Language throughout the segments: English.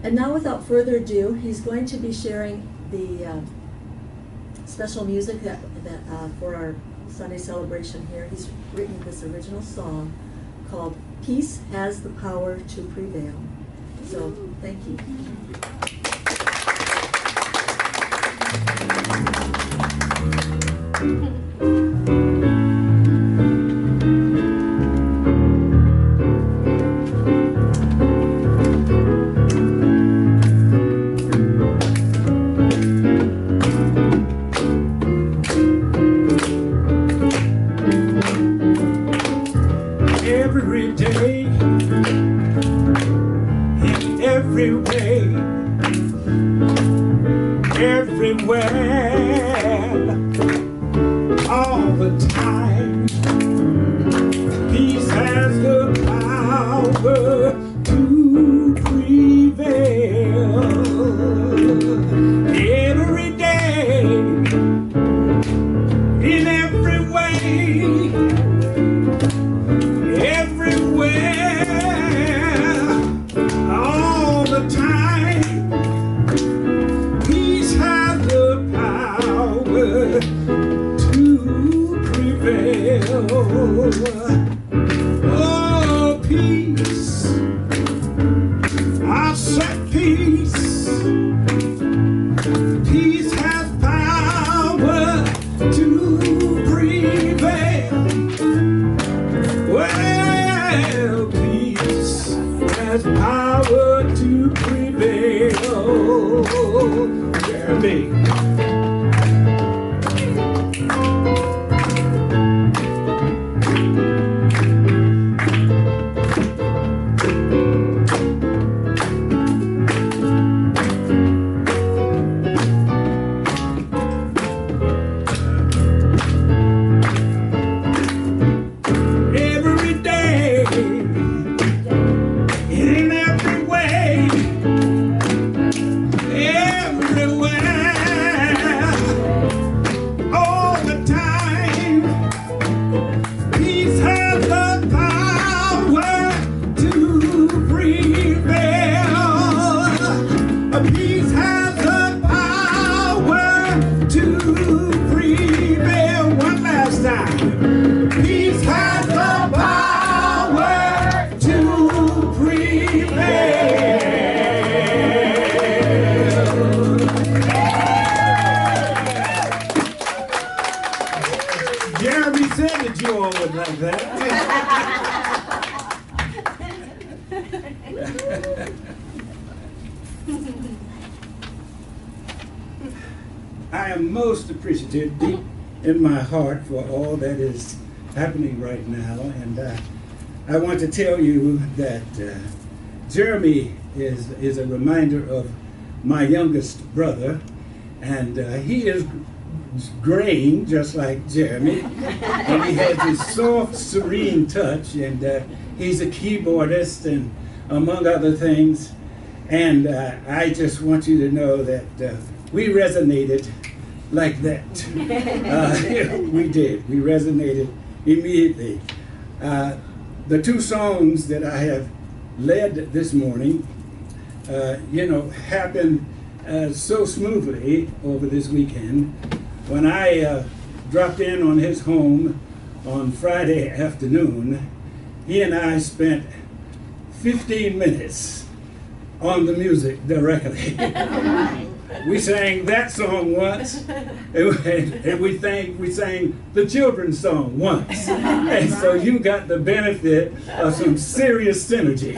And now, without further ado, he's going to be sharing the special music that for our Sunday celebration here. He's written this original song called "Peace Has the Power to Prevail." So, thank you. Every day, in every way, everywhere, all the time, peace has the power to prevail. Every day, in every way, all the time, peace has the power to prevail. Oh, peace, I said peace. Peace has power to prevail. Well, peace has power to prevail. Jeremy. Jeremy said that you all would like that. I am most appreciative deep in my heart for all that is happening right now, and I want to tell you that Jeremy is a reminder of my youngest brother, and he is graying just like Jeremy, and he has this soft, serene touch, and he's a keyboardist, and among other things, and I just want you to know that we resonated like that. We did. We resonated immediately. The two songs that I have led this morning, happened so smoothly over this weekend. When I dropped in on his home on Friday afternoon, he and I spent 15 minutes on the music directly. We sang that song once, and we sang the children's song once. And so you got the benefit of some serious synergy.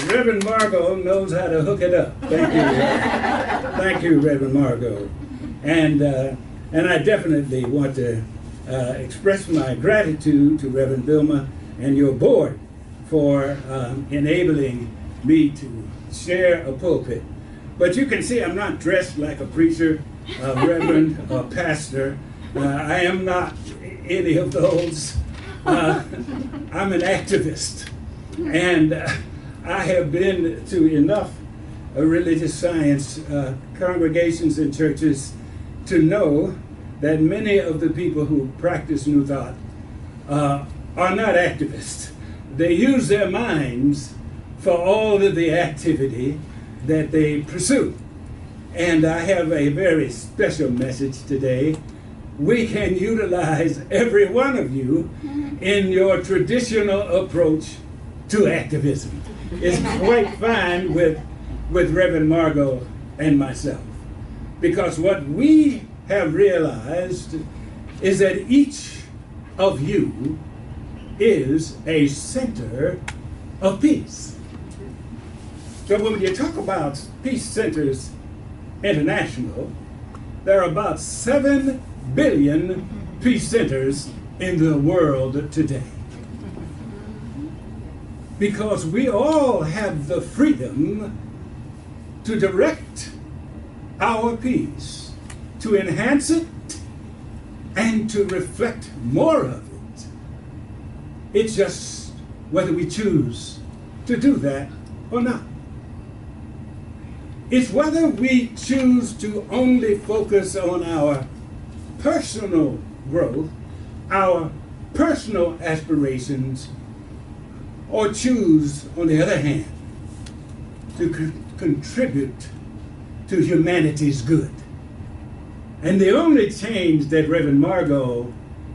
Reverend Margot knows how to hook it up. Thank you. Thank you, Reverend Margot. And I definitely want to express my gratitude to Reverend Vilma and your board for enabling me to share a pulpit. But you can see I'm not dressed like a preacher, a reverend, or pastor. I am not any of those. I'm an activist. And I have been to enough religious science congregations and churches to know that many of the people who practice New Thought are not activists. They use their minds for all of the activity that they pursue. And I have a very special message today. We can utilize every one of you in your traditional approach to activism. It's quite fine with Reverend Margot and myself. Because what we have realized is that each of you is a center of peace. So when you talk about Peace Centers International, there are about 7 billion peace centers in the world today. Because we all have the freedom to direct our peace, to enhance it, and to reflect more of it. It's just whether we choose to do that or not. It's whether we choose to only focus on our personal growth, our personal aspirations, or choose, on the other hand, to contribute to humanity's good. And the only change that Reverend Margot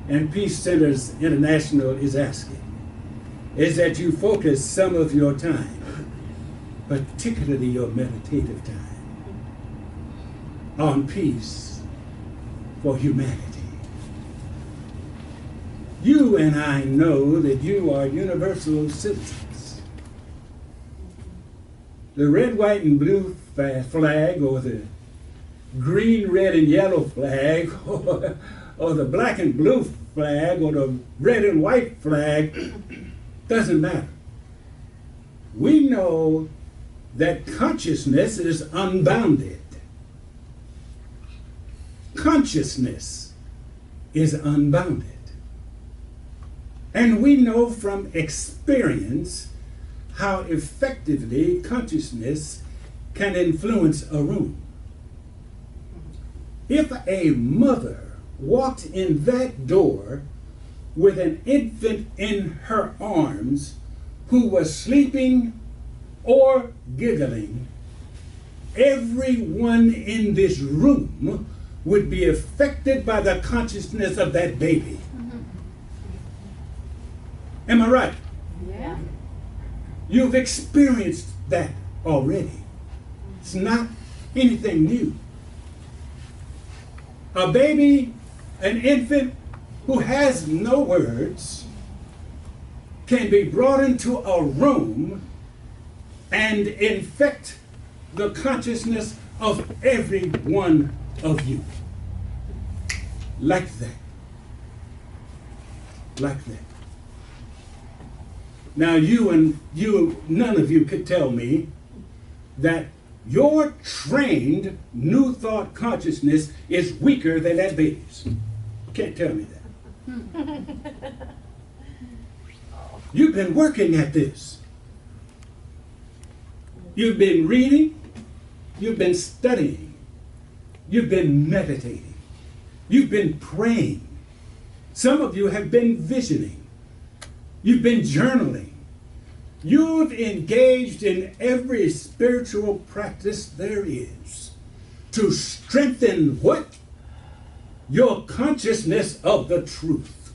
and Peace Centers International is asking is that you focus some of your time, particularly your meditative time, on peace for humanity. You and I know that you are universal citizens. The red, white, and blue flag, or the green, red, and yellow flag, or the black and blue flag, or the red and white flag, doesn't matter. We know that consciousness is unbounded. Consciousness is unbounded. And we know from experience how effectively consciousness can influence a room. If a mother walked in that door with an infant in her arms who was sleeping or giggling, everyone in this room would be affected by the consciousness of that baby. Am I right? Yeah. You've experienced that already. It's not anything new. A baby, an infant who has no words, can be brought into a room and infect the consciousness of every one of you. Like that. Like that. Now none of you could tell me that your trained New Thought consciousness is weaker than that baby's. You can't tell me that. You've been working at this. You've been reading, you've been studying, you've been meditating, you've been praying. Some of you have been visioning. You've been journaling. You've engaged in every spiritual practice there is to strengthen what? Your consciousness of the truth.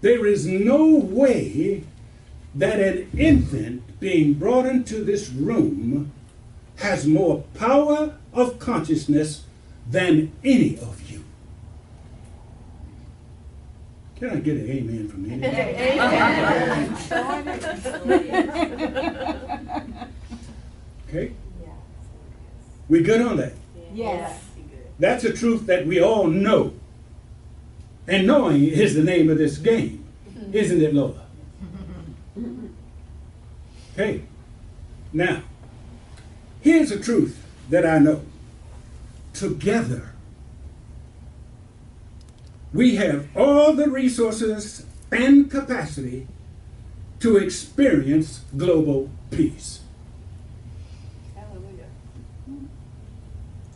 There is no way that an infant being brought into this room has more power of consciousness than any of you. Can I get an amen from you? Okay? We good on that? Yes. That's a truth that we all know. And knowing is the name of this game. Isn't it, Lola? Okay. Now, here's a truth that I know. Together, we have all the resources and capacity to experience global peace. Hallelujah.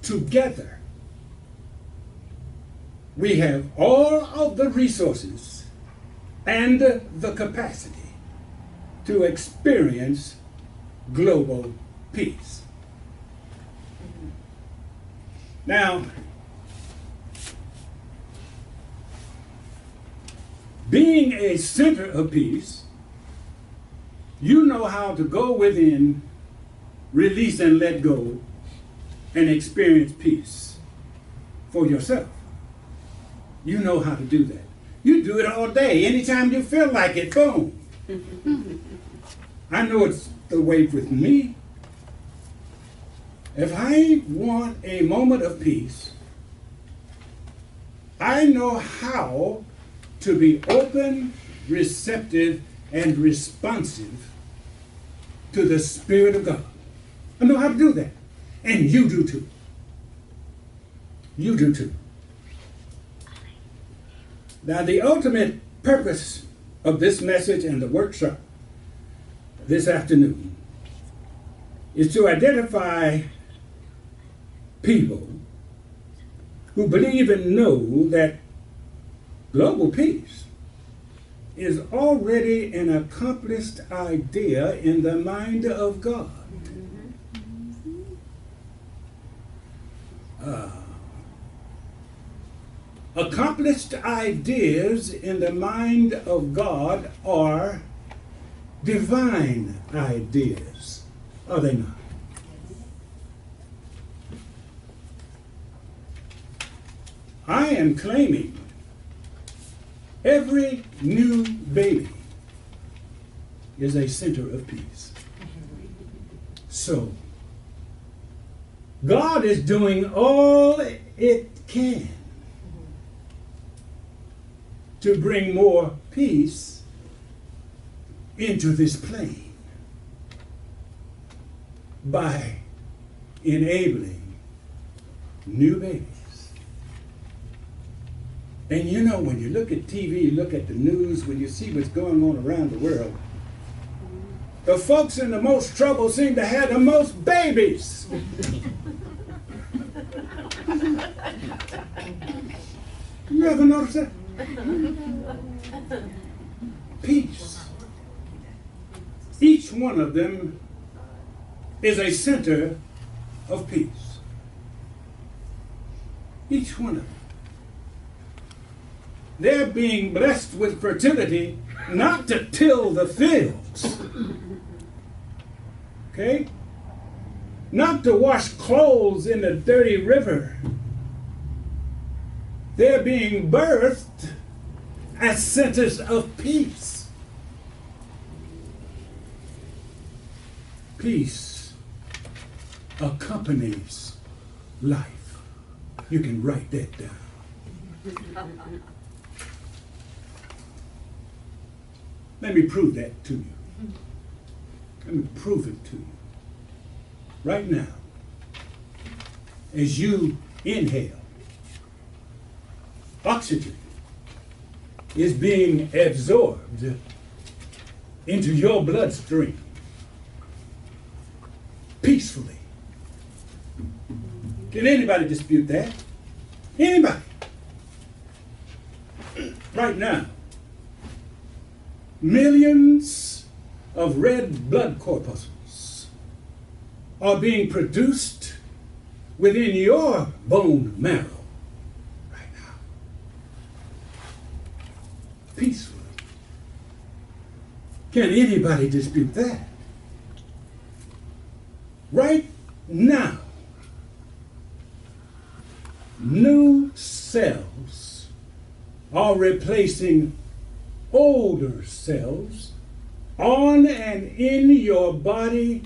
Together. we have all of the resources and the capacity to experience global peace. Now, being a center of peace, you know how to go within, release and let go, and experience peace for yourself. You know how to do that. You do it all day. Anytime you feel like it, boom. I know it's the way with me. If I want a moment of peace, I know how to be open, receptive, and responsive to the Spirit of God. I know how to do that. And you do too. You do too. Now, the ultimate purpose of this message and the workshop this afternoon is to identify people who believe and know that global peace is already an accomplished idea in the mind of God. Accomplished ideas in the mind of God are divine ideas, are they not? I am claiming every new baby is a center of peace. So, God is doing all it can to bring more peace into this plane by enabling new babies. And you know, when you look at TV, look at the news, when you see what's going on around the world, the folks in the most trouble seem to have the most babies. You ever notice that? Peace. Each one of them is a center of peace. Each one of them. They're being blessed with fertility not to till the fields. Okay? Not to wash clothes in the dirty river. They're being birthed as centers of peace. Peace accompanies life. You can write that down. Let me prove that to you. Let me prove it to you. Right now, as you inhale, oxygen is being absorbed into your bloodstream peacefully. Can anybody dispute that? Anybody? Right now, millions of red blood corpuscles are being produced within your bone marrow right now. Peacefully. Can anybody dispute that? Right now, new cells are replacing older cells on and in your body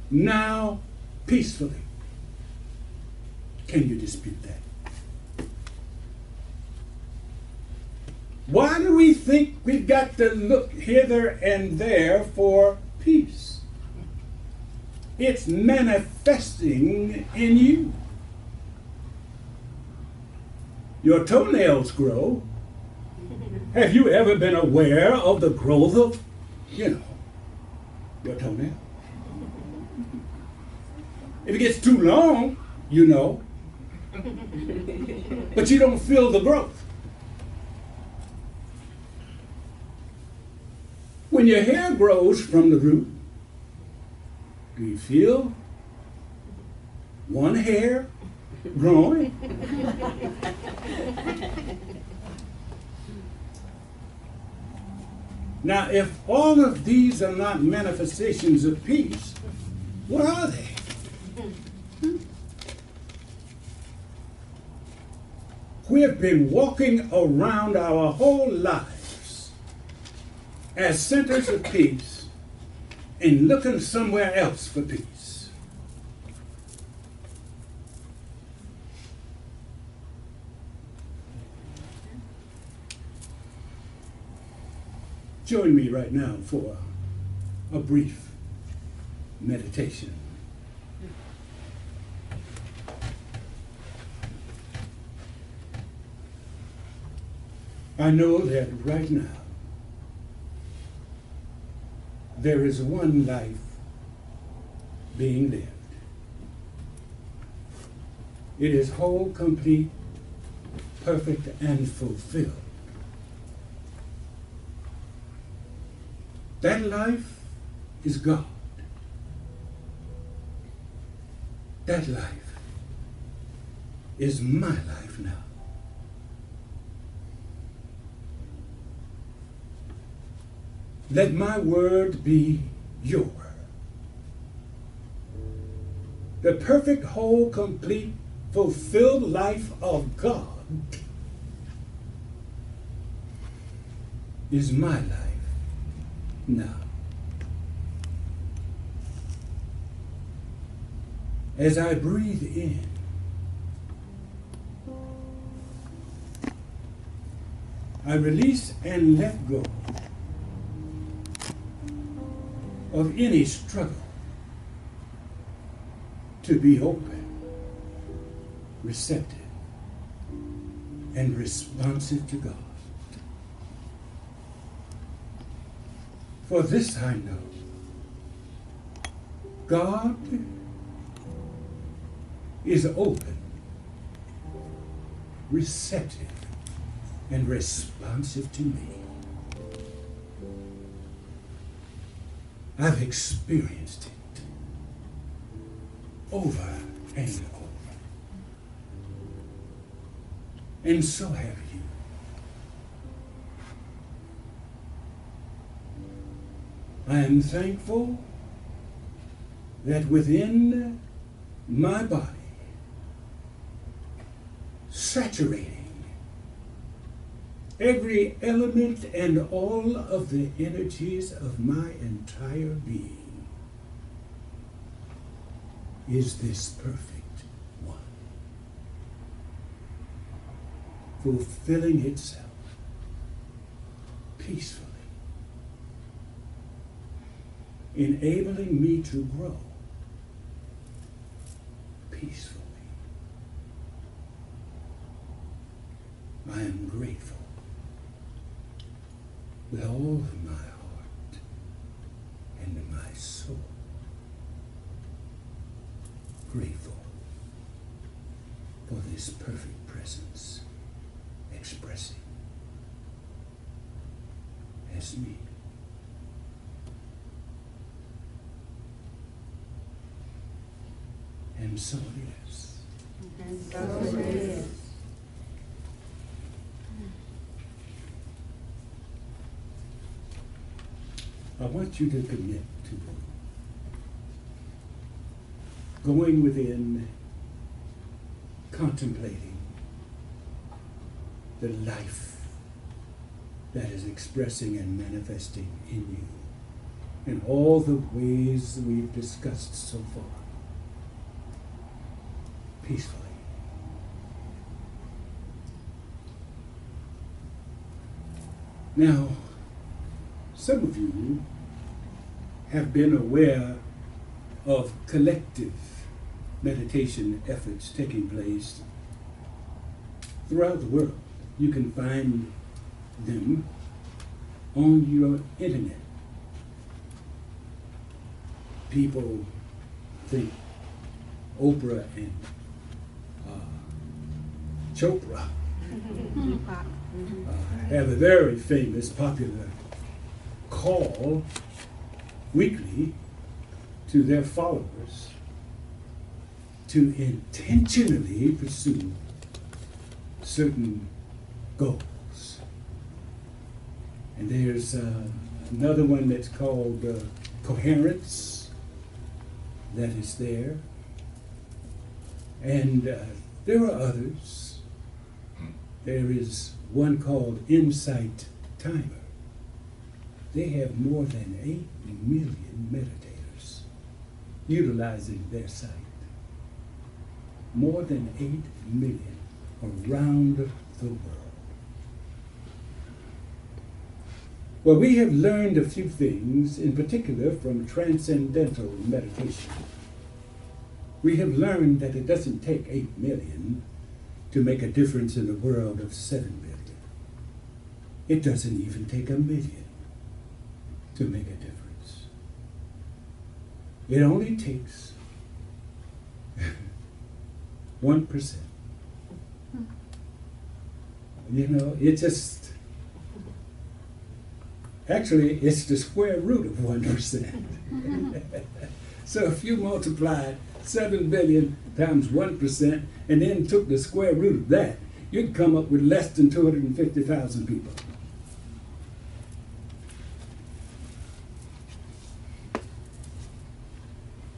now peacefully. Can you dispute that? Why do we think we've got to look hither and there for peace? It's manifesting in you. Your toenails grow. Have you ever been aware of the growth of, your toenail? If it gets too long, but you don't feel the growth. When your hair grows from the root, do you feel one hair growing? Now, if all of these are not manifestations of peace, what are they? We have been walking around our whole lives as centers of peace and looking somewhere else for peace. Join me right now for a brief meditation. I know that right now there is one life being lived. It is whole, complete, perfect, and fulfilled. That life is God. That life is my life now. Let my word be your word. The perfect, whole, complete, fulfilled life of God is my life now. As I breathe in, I release and let go of any struggle to be open, receptive, and responsive to God. For this I know, God is open, receptive, and responsive to me. I've experienced it over and over. And so have you. I am thankful that within my body, saturating every element and all of the energies of my entire being, is this perfect one, fulfilling itself peacefully, enabling me to grow peacefully. I am grateful with all of my heart and my soul. Grateful for this perfect presence expressing as me. And so it is. And so it is. I want you to commit to going within, contemplating the life that is expressing and manifesting in you in all the ways we've discussed so far, peacefully. Now, some of you have been aware of collective meditation efforts taking place throughout the world. You can find them on your internet. People think Oprah and Chopra have a very famous, popular call weekly to their followers to intentionally pursue certain goals. And there's another one that's called coherence that is there. And there are others. There is one called Insight Timer. They have more than 8 million meditators utilizing their site. More than 8 million around the world. Well, we have learned a few things, in particular from transcendental meditation. We have learned that it doesn't take 8 million to make a difference in a world of 7 billion. It doesn't even take 1 million to make a difference. It only takes 1%. You know, it just, actually, it's the square root of 1%. So if you multiplied 7 billion times 1% and then took the square root of that, you'd come up with less than 250,000 people.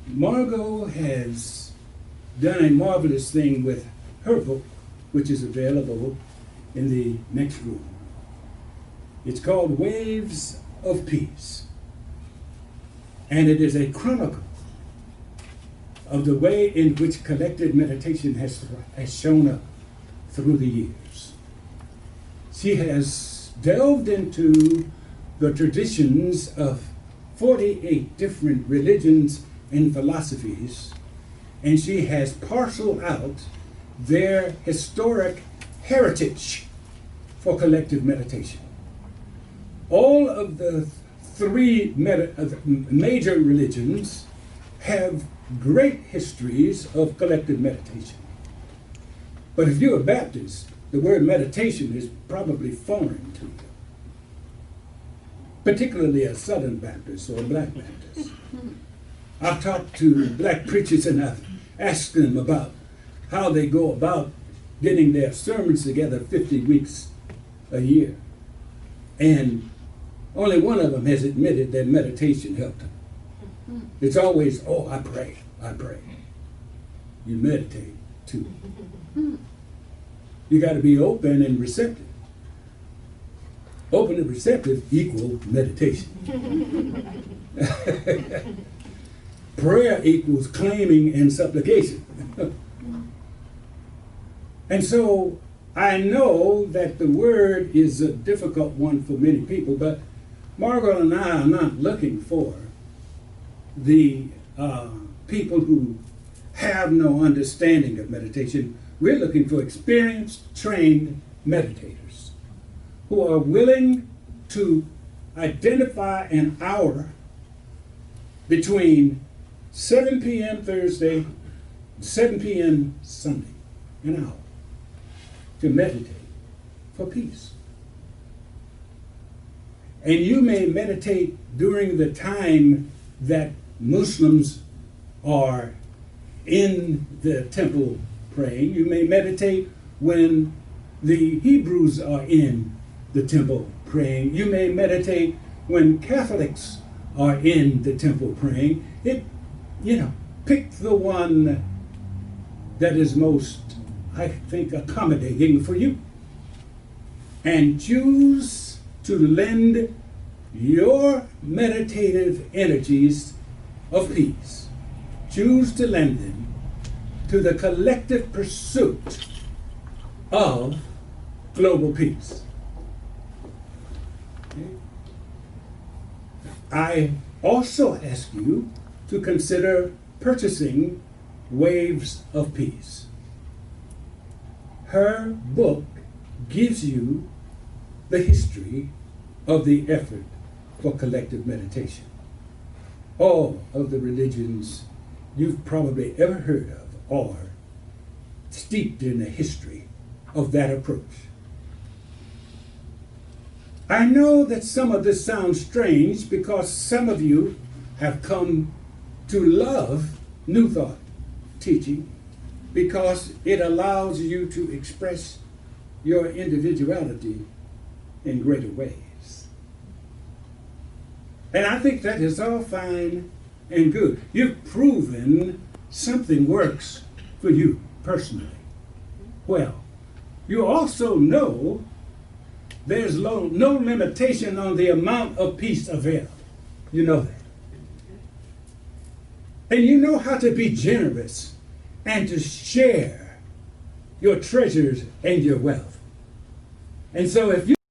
Margot has done a marvelous thing with her book, which is available in the next room. It's called Waves of Peace. And it is a chronicle of the way in which collective meditation has shown up through the years. She has delved into the traditions of 48 different religions and philosophies, and she has parceled out their historic heritage for collective meditation. All of the three major religions have great histories of collective meditation. But if you're a Baptist, the word meditation is probably foreign to you, particularly a Southern Baptist or a Black Baptist. I've talked to black preachers and I've asked them about how they go about getting their sermons together 50 weeks a year. And only one of them has admitted that meditation helped them. It's always, oh, I pray. You meditate too. You got to be open and receptive. Open and receptive equal meditation. Prayer equals claiming and supplication. And so I know that the word is a difficult one for many people, but Margaret and I are not looking for the people who have no understanding of meditation. We're looking for experienced, trained meditators who are willing to identify an hour between 7 p.m. Thursday, 7 p.m. Sunday, an hour, to meditate for peace. And you may meditate during the time that Muslims are in the temple praying. You may meditate when the Hebrews are in the temple praying. You may meditate when Catholics are in the temple praying. Pick the one that is most, I think, accommodating for you. And choose to lend your meditative energies of peace. Choose to lend them to the collective pursuit of global peace. Okay. I also ask you to consider purchasing Waves of Peace. Her book gives you the history of the effort for collective meditation. All of the religions you've probably ever heard of are steeped in the history of that approach. I know that some of this sounds strange because some of you have come to love New Thought teaching because it allows you to express your individuality in greater ways. And I think that is all fine and good. You've proven something works for you personally. Well, you also know there's no limitation on the amount of peace available. You know that. And you know how to be generous and to share your treasures and your wealth. And so if you